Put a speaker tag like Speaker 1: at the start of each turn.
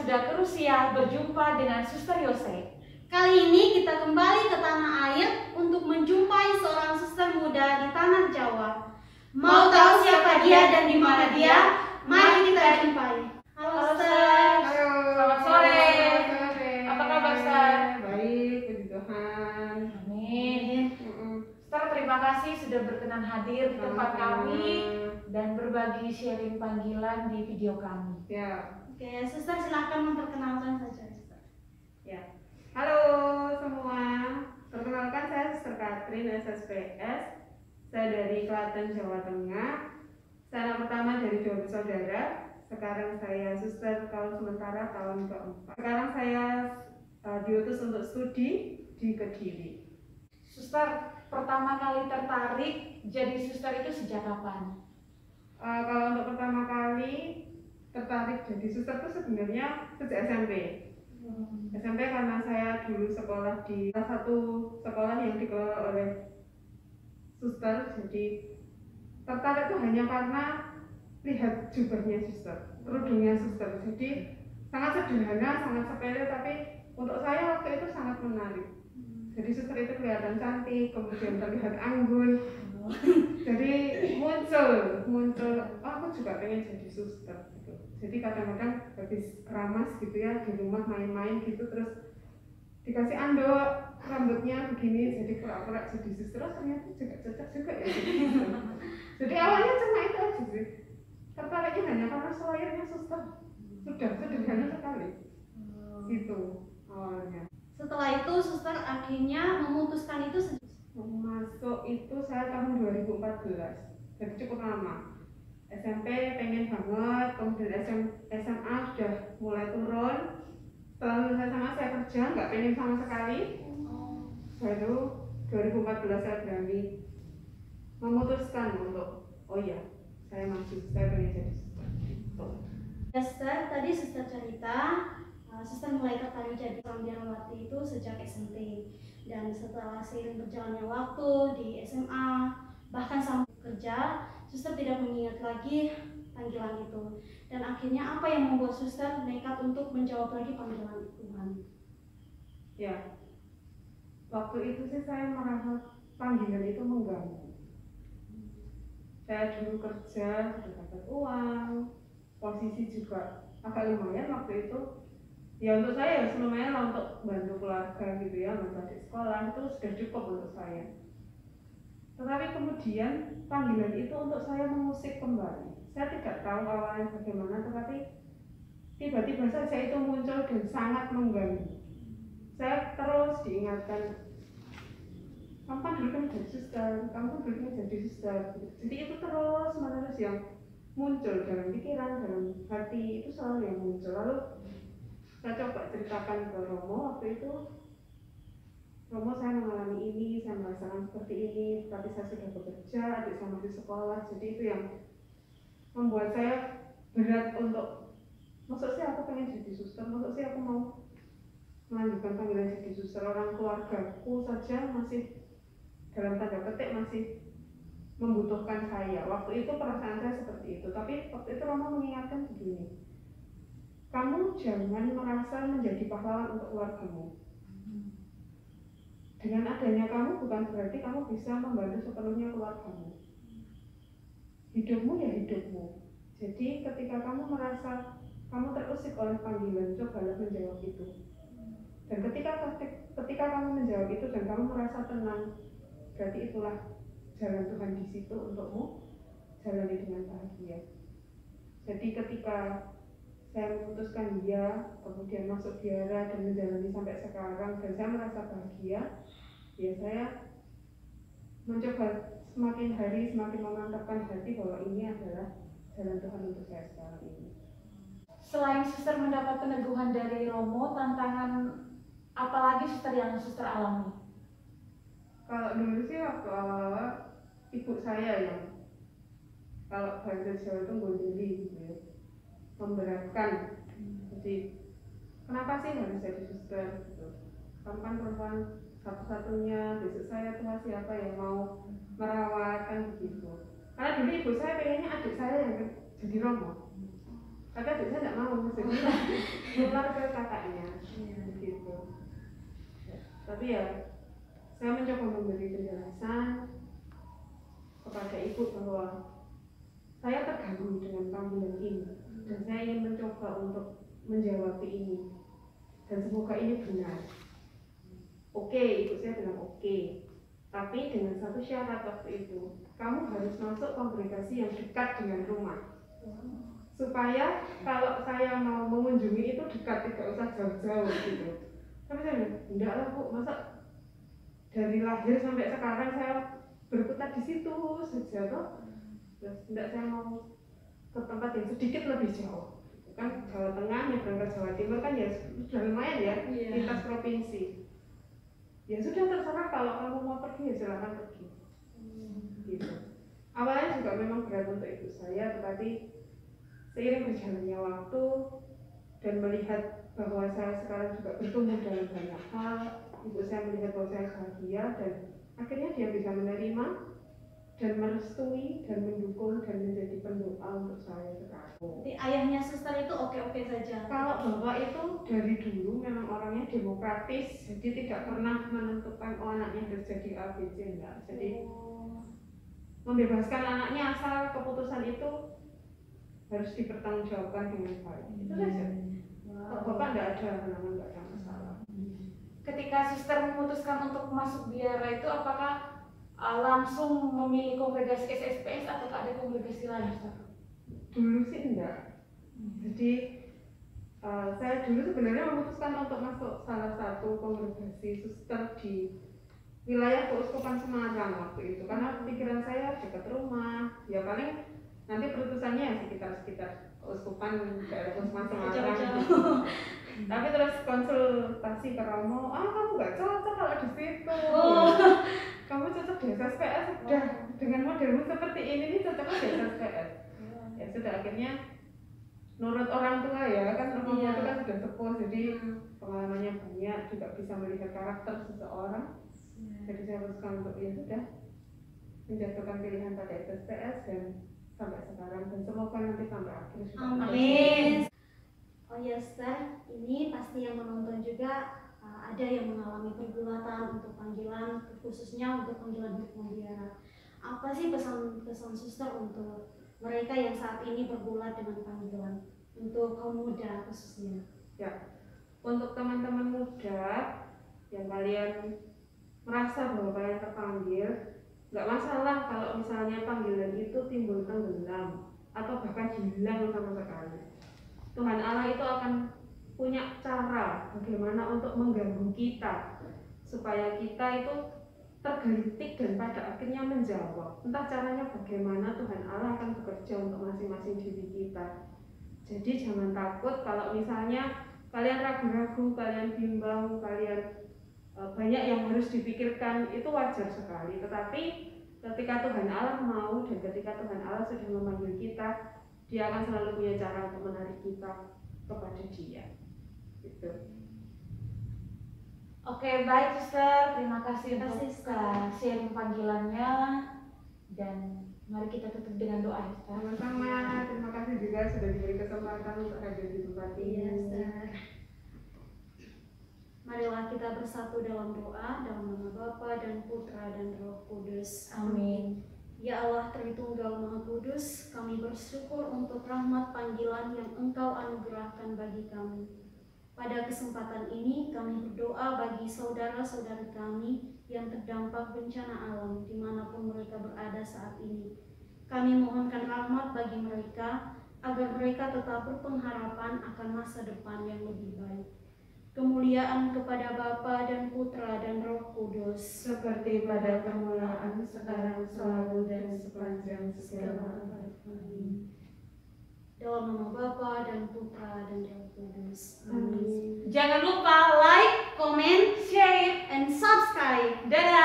Speaker 1: sudah krusial berjumpa dengan Suster Yose.
Speaker 2: Kali ini kita kembali ke tanah air untuk menjumpai seorang suster muda di tanah Jawa. Mau tahu siapa dia dan di mana dia? Mari kita jumpai. Halo Suster.
Speaker 3: Halo.
Speaker 1: Selamat sore.
Speaker 3: Selamat sore.
Speaker 1: Apa kabar, Suster?
Speaker 3: Baik, puji Tuhan.
Speaker 1: Amin. Suster, terima kasih sudah berkenan hadir di tempat kami dan berbagi sharing panggilan di video kami.
Speaker 3: Ya.
Speaker 2: Oke, Suster silakan memperkenalkan saja, Suster.
Speaker 3: Ya. Halo semua. Perkenalkan saya Suster Katrin SSPS. Saya dari Klaten, Jawa Tengah. Saya anak pertama dari 2 bersaudara. Sekarang saya suster tahun sementara tahun keempat. Sekarang saya diutus untuk studi di Kediri.
Speaker 1: Suster, pertama kali tertarik jadi suster itu sejak kapan?
Speaker 3: Kalau untuk pertama kali tertarik jadi suster itu sebenarnya sejak SMP. SMP karena saya dulu sekolah di salah satu sekolah yang dikelola oleh suster, jadi tertarik itu hanya karena lihat jubahnya suster, kerudungnya suster. Jadi sangat sederhana, sangat sepele, tapi untuk saya waktu itu sangat menarik. Jadi suster itu kelihatan cantik, kemudian terlihat anggun. Jadi muncul, oh, aku juga pengen jadi suster gitu. Jadi kadang-kadang habis keramas gitu ya di rumah main-main gitu, terus dikasih anduk rambutnya begini, jadi pura-pura jadi suster. Ternyata juga cocok juga ya jadi suster. Jadi awalnya cuma itu aja sih. Tertariknya hanya karena selayarnya suster. Sudah sederhana sekali. Gitu awalnya.
Speaker 2: Setelah itu Suster akhirnya memutuskan itu
Speaker 3: Masuk itu saya tahun 2014. Jadi cukup lama. SMP pengen banget, kemudian SMA sudah mulai turun. Setelah lulus SMA saya kerja, nggak pengen sama sekali. Baru 2014 saya berani memutuskan untuk, oh iya, saya maju, saya pengen jadi suster.
Speaker 2: Ya, Suster, tadi Suster cerita Suster mulai tertarik jadi seorang biarawati itu sejak SMP, dan setelah seiring berjalannya waktu di SMA bahkan sampai kerja, Suster tidak mengingat lagi panggilan itu. Dan akhirnya apa yang membuat Suster nekat untuk menjawab lagi panggilan Tuhan?
Speaker 3: Ya, waktu itu sih saya merasa panggilan itu mengganggu. Saya dulu kerja sudah dapat uang, posisi juga agak lumayan waktu itu. Ya untuk saya ya lumayan lah untuk bantu keluarga gitu ya, bantu adik sekolah, itu sudah cukup untuk saya. Tetapi kemudian panggilan itu untuk saya mengusik kembali. Saya tidak tahu awalnya bagaimana, tetapi tiba-tiba saja itu muncul dan sangat mengganggu. Saya terus diingatkan, kamu kan dulu kan jadi suster, kamu kan dulu kan jadi suster. Jadi itu terus menerus yang muncul dalam pikiran, dalam hati, itu selalu yang muncul. Lalu saya coba ceritakan ke Romo waktu itu. Romo, saya mengalami ini, saya merasakan seperti ini, tapi saya sudah bekerja, adik saya masih sekolah. Jadi itu yang membuat saya berat untuk, maksud saya aku pengen jadi suster, maksud saya aku mau melanjutkan panggilan jadi suster. Orang keluargaku saja masih dalam tanda petik masih membutuhkan saya. Waktu itu perasaan saya seperti itu. Tapi waktu itu Romo mengingatkan begini, kamu jangan merasa menjadi pahlawan untuk keluargamu. Dengan adanya kamu bukan berarti kamu bisa membantu sepenuhnya keluargamu. Hidupmu ya hidupmu. Jadi ketika kamu merasa kamu terusik oleh panggilan, cobalah menjawab itu. Dan ketika kamu menjawab itu dan kamu merasa tenang, berarti itulah jalan Tuhan di situ untukmu, jalani dengan bahagia. Jadi ketika saya memutuskan dia, kemudian masuk biara dan menjalani sampai sekarang, dan saya merasa bahagia, ya saya mencoba semakin hari semakin memantapkan hati bahwa ini adalah jalan Tuhan untuk saya sekarang ini.
Speaker 1: Selain suster mendapat peneguhan dari Romo, tantangan apa lagi suster yang suster alami?
Speaker 3: Kalau dulu sih waktu awal-awal ibu saya yang kalau bahasa Jawa itu gondeli gitu ya, memberatkan. Jadi kenapa sih harus jadi suster gitu? Kamu kan perempuan satu-satunya, besok saya tua siapa yang mau merawat kan begitu. Karena dulu ibu saya pengennya adik saya yang jadi Romo. Tapi adik saya nggak mau, jadi nular ke kakaknya, gitu. Tapi ya, saya mencoba memberi penjelasan kepada ibu bahwa saya terganggu dengan panggilan ini, dan saya ingin mencoba untuk menjawab ini, dan semoga ini benar. Oke, ibu saya bilang oke, tapi dengan satu syarat waktu itu, kamu harus masuk kongregasi yang dekat dengan rumah, supaya kalau saya mau mengunjungi itu dekat, tidak usah jauh-jauh gitu. Tapi saya bilang, enggak lah Bu, masa dari lahir sampai sekarang saya berkutat di situ saja toh. Terus enggak, saya mau ke tempat yang sedikit lebih jauh. Kan Jawa Tengah nyebrang ke Jawa Timur kan ya sudah lumayan ya, lintas provinsi. Ya sudah, terserah, kalau kamu mau pergi ya silakan pergi. Gitu. Awalnya juga memang berat untuk ibu saya, tetapi seiring berjalannya waktu dan melihat bahwa saya sekarang juga bertumbuh dalam banyak hal, ibu saya melihat bahwa saya bahagia, dan akhirnya dia bisa menerima dan merestui dan mendukung dan menjadi pendoa untuk saya sekarang.
Speaker 2: Jadi ayahnya suster itu oke-oke saja.
Speaker 3: Kalau bapak itu dari dulu memang orangnya demokratis, jadi tidak pernah menentukan anaknya harus jadi ABC, enggak. Jadi membebaskan anaknya asal keputusan itu harus dipertanggungjawabkan dengan baik. Itu saja. Kalau bapak enggak ada halangan, enggak ada masalah.
Speaker 1: Ketika suster memutuskan untuk masuk biara itu, apakah langsung memilih kongregasi SSPS atau ada kongregasi lain, Ustaz?
Speaker 3: Dulu sih enggak. Jadi saya dulu sebenarnya memutuskan untuk masuk salah satu kongregasi suster di wilayah Keuskupan Semarang waktu itu, karena pikiran saya dekat rumah, ya paling nanti perutusannya ya sekitar Keuskupan daerah Keuskupan Semarang. Tapi terus konsultasi ke Romo, kamu nggak cocok kalau di situ. Kamu cocok di SSPS, sudah dengan modelmu seperti ini nih cocok di SSPS. Ya sudah, akhirnya nurut orang tua ya, kan orang tua itu kan sudah sepuh, jadi pengalamannya banyak, juga bisa melihat karakter seseorang. Jadi saya putuskan untuk ya sudah menjatuhkan pilihan pada SSPS dan sampai sekarang, dan semoga nanti sampai akhir.
Speaker 2: Amin. Oh ya, Ustaz, ini pasti yang menonton juga ada yang mengalami pergulatan untuk panggilan, khususnya untuk panggilan hidup mutiara. Apa sih pesan suster untuk mereka yang saat ini bergulat dengan panggilan, untuk kaum muda khususnya?
Speaker 3: Ya, untuk teman-teman muda yang kalian merasa bahwa kalian terpanggil, nggak masalah kalau misalnya panggilan itu timbul tenggelam atau bahkan hilang sama sekali. Tuhan Allah itu akan punya cara bagaimana untuk mengganggu kita supaya kita itu tergelitik dan pada akhirnya menjawab. Entah caranya bagaimana, Tuhan Allah akan bekerja untuk masing-masing diri kita. Jadi jangan takut kalau misalnya kalian ragu-ragu, kalian bimbang, kalian banyak yang harus dipikirkan, itu wajar sekali. Tetapi ketika Tuhan Allah mau dan ketika Tuhan Allah sudah memanggil kita, Dia akan selalu punya cara untuk menarik kita kepada Dia. Gitu.
Speaker 1: Oke, baik Suster, terima kasih untuk sharing panggilannya, dan mari kita tutup dengan doa, Ustaz.
Speaker 3: Sama-sama, terima kasih juga sudah diberi kesempatan untuk hadir di tempat ini.
Speaker 2: Marilah kita bersatu dalam doa, dalam nama Bapa dan Putra dan Roh Kudus.
Speaker 1: Amin.
Speaker 2: Ya Allah Tritunggal Maha Kudus, kami bersyukur untuk rahmat panggilan yang Engkau anugerahkan bagi kami. Pada kesempatan ini kami berdoa bagi saudara-saudara kami yang terdampak bencana alam dimanapun mereka berada saat ini. Kami mohonkan rahmat bagi mereka agar mereka tetap berpengharapan akan masa depan yang lebih baik. Kemuliaan kepada Bapa dan Putra dan Roh Kudus,
Speaker 3: seperti pada permulaan, sekarang, selalu, dan sepanjang segala abad. Amin.
Speaker 2: Dalam nama Bapa dan Putra dan Roh Kudus. Amin.
Speaker 1: Jangan lupa like,
Speaker 2: comment,
Speaker 1: share,
Speaker 2: and subscribe.
Speaker 1: Dadah.